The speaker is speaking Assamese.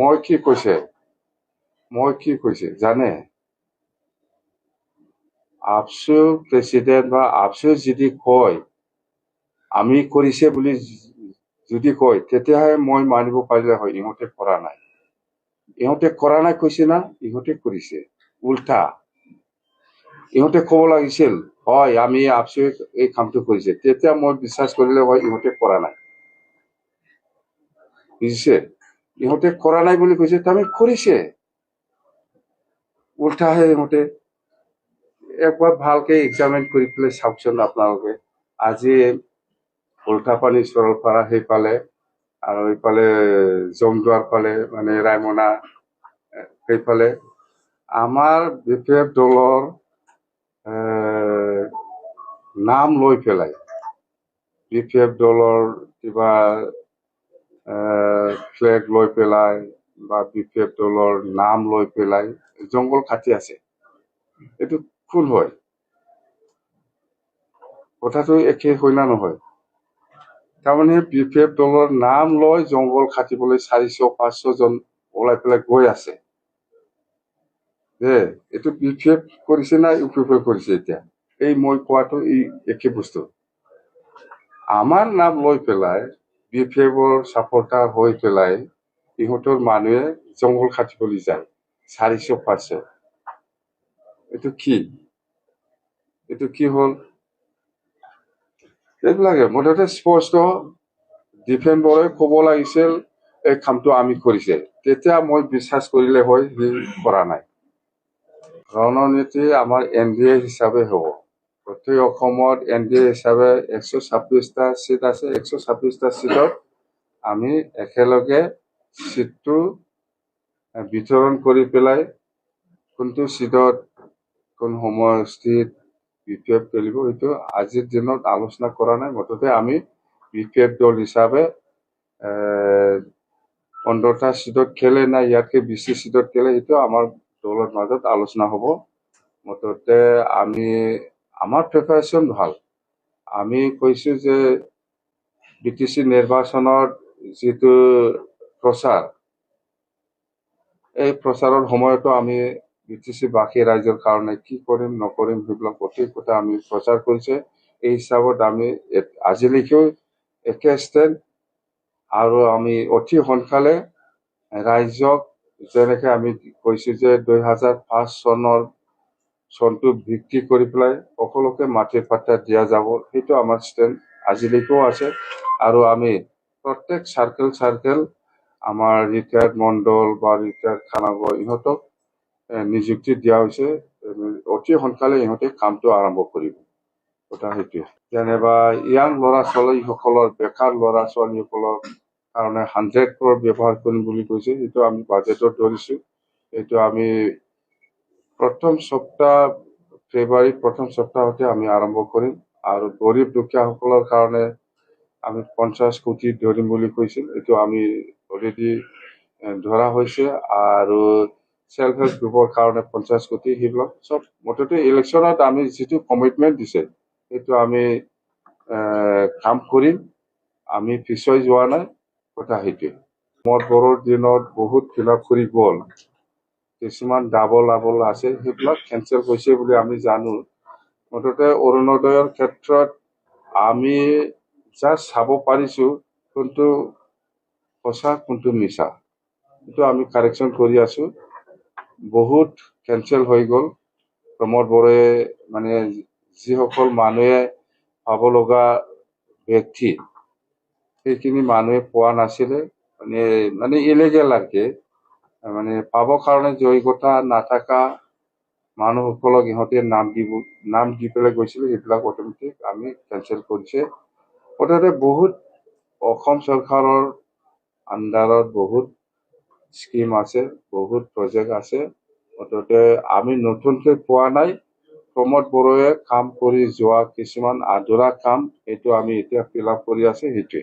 মই কি কৈছে জানে? আপচু প্ৰেচিডেণ্ট বা আপচু যদি কয় আমি কৰিছে বুলি যদি কয় তেতিয়াহে মই মানিব পাৰিলে হয়। ইহঁতে কৰা নাই, কৈছে না, ইহঁতে কৰিছে উল্টা। ইহঁতে ক'ব লাগিছিল হয় আমি আপচু এই কামটো কৰিছে, তেতিয়া মই বিশ্বাস কৰিলে হয় ইহঁতে কৰা নাই। বুজিছে? ইহঁতে কৰা নাই বুলি কৈছে, তাৰমানে কৰিছে উল্টাহে। ইহঁতে একবাৰ ভালকে এক্সামিন কৰি পেলাই চাওকচোন আপোনালোকে। আজি উল্টাপানী সৰলপাৰা সেইফালে আৰু এইফালে জমদুৱাৰ ফালে মানে ৰায়মনা সেইফালে আমাৰ BPF দলৰ নাম লৈ পেলাই, BPF দলৰ কিবা ফ্লেগ লৈ পেলাই বা BPF দলৰ নাম লৈ পেলাই জংঘল কাটি আছে। এইটো ভুল হয়, কথাটো একে হয় না নহয়? তাৰমানে BPF দলৰ নাম লৈ জংঘল কাটিবলৈ 400-500 জন ওলাই পেলাই গৈ আছে। এইটো BPF কৰিছে না UPF কৰিছে? এতিয়া এই মই কোৱাটো এই একে বস্তু। আমাৰ নাম লৈ পেলাই BPFৰ ছাপৰ্টাৰ হৈ পেলাই ইহঁতৰ মানুহে জংঘল কাটিবলৈ যায় 400-500। এইটো কি হ'ল? এইবিলাকে মুঠতে স্পষ্ট ডিফেন্ডৰে ক'ব লাগিছিল এই কামটো আমি কৰিছে, তেতিয়া মই বিশ্বাস কৰিলে হয় সি কৰা নাই। ৰণনীতি আমাৰ NDA হিচাপে হ'ব। গোটেই অসমত NDA হিচাপে 126টা চিট আছে। 126টা চিটত আমি একেলগে চিটটো বিতৰণ কৰি পেলাই কোনটো চিটত কোন সমষ্টিত BPF খেলিব সেইটো আজিৰ দিনত আলোচনা কৰা নাই। মুঠতে আমি BPF দল হিচাপে 15টা চিটত খেলে না ইয়াতকে বেছি চিটত খেলে সেইটো আমাৰ দলৰ মাজত আলোচনা হ'ব। মুঠতে আমাৰ প্ৰিপাৰেশ্যন ভাল। আমি কৈছো যে BTC নিৰ্বাচনৰ যিটো প্ৰচাৰ, এই প্ৰচাৰৰ সময়তো আমি BTC বাকী ৰাইজৰ কাৰণে কি কৰিম নকৰিম সেইবিলাক গোটেই কথা আমি প্ৰচাৰ কৰিছে। এই হিচাপত আমি আজিলৈকেও একে ষ্টেণ্ড, আৰু আমি অতি সোনকালে ৰাইজক যেনেকে আমি কৈছো যে 2005 চনটো ভিত্তি কৰি পেলাই সকলোকে মাটিৰ পাত্তা দিয়া যাব, সেইটো আমাৰ ষ্টেণ্ড আজিলৈকেও আছে। আৰু আমি প্ৰত্যেক চাৰ্কেল আমাৰ ৰিটায়াৰ্ড মণ্ডল বা ৰিটায়াৰ্ড খানাগড় ইহঁতক নিযুক্তি দিয়া হৈছে। অতি সোনকালে ইহঁতে কামটো আৰম্ভ কৰিব। কথা সেইটোৱে। যেনিবা ইয়াং ল'ৰা ছোৱালীসকলৰ, বেকাৰ ল'ৰা ছোৱালীসকলৰ কাৰণে 100 crore ব্যৱহাৰ কৰিম বুলি কৈছে। সেইটো আমি বাজেটত ধৰিছো। এইটো আমি ফেব্ৰুৱাৰী প্ৰথম সপ্তাহতে আমি আৰম্ভ কৰিম। আৰু গৰীব দুখীয়াসকলৰ কাৰণে আমি 50 কোটি ধৰিম বুলি কৈছিল। এইটো আমি অলৰেডি ধৰা হৈছে। আৰু সেল্ফ হেল্প গ্ৰুপৰ কাৰণে 50 কোটি, সেইবিলাক চব মুঠতে ইলেকশ্যনত আমি যিটো কমিটমেণ্ট দিছে সেইটো আমি কাম কৰিম। আমি পিছুৱাই যোৱা নাই, কথা সেইটোৱে। বড়োৰ দিনত বহুত ফিল আপ কৰি গ'ল, কিছুমান ডাবল আছে, সেইবিলাক কেঞ্চেল হৈছে বুলি আমি জানো। মুঠতে অৰুণোদয়ৰ ক্ষেত্ৰত আমি জাষ্ট চাব পাৰিছো কোনটো সঁচা কোনটো মিছা, সেইটো আমি কাৰেকশ্যন কৰি আছো। বহুত কেঞ্চেল হৈ গ'ল। প্ৰমোদ বড়োৱে মানে যিসকল মানুহে পাব লগা ব্যক্তি সেইখিনি মানুহে পোৱা নাছিলে, মানে ইলিগেল আৰ কি, মানে পাবৰ কাৰণে যোগ্যতা নাথাকা মানুহসকলক ইহঁতে নাম দি পেলাই গৈছিলে, সেইবিলাক অট'মেটিক আমি কেঞ্চেল কৰিছে। মুঠতে বহুত অসম চৰকাৰৰ আণ্ডাৰত বহুত স্কিম আছে, বহুত প্ৰজেক্ট আছে। মুঠতে আমি নতুনকৈ পোৱা নাই। প্ৰমোদ বড়োৱে কাম কৰি যোৱা কিছুমান আধৰুৱা কাম, এইটো আমি এতিয়া ফিল আপ কৰি আছে, সেইটোৱে।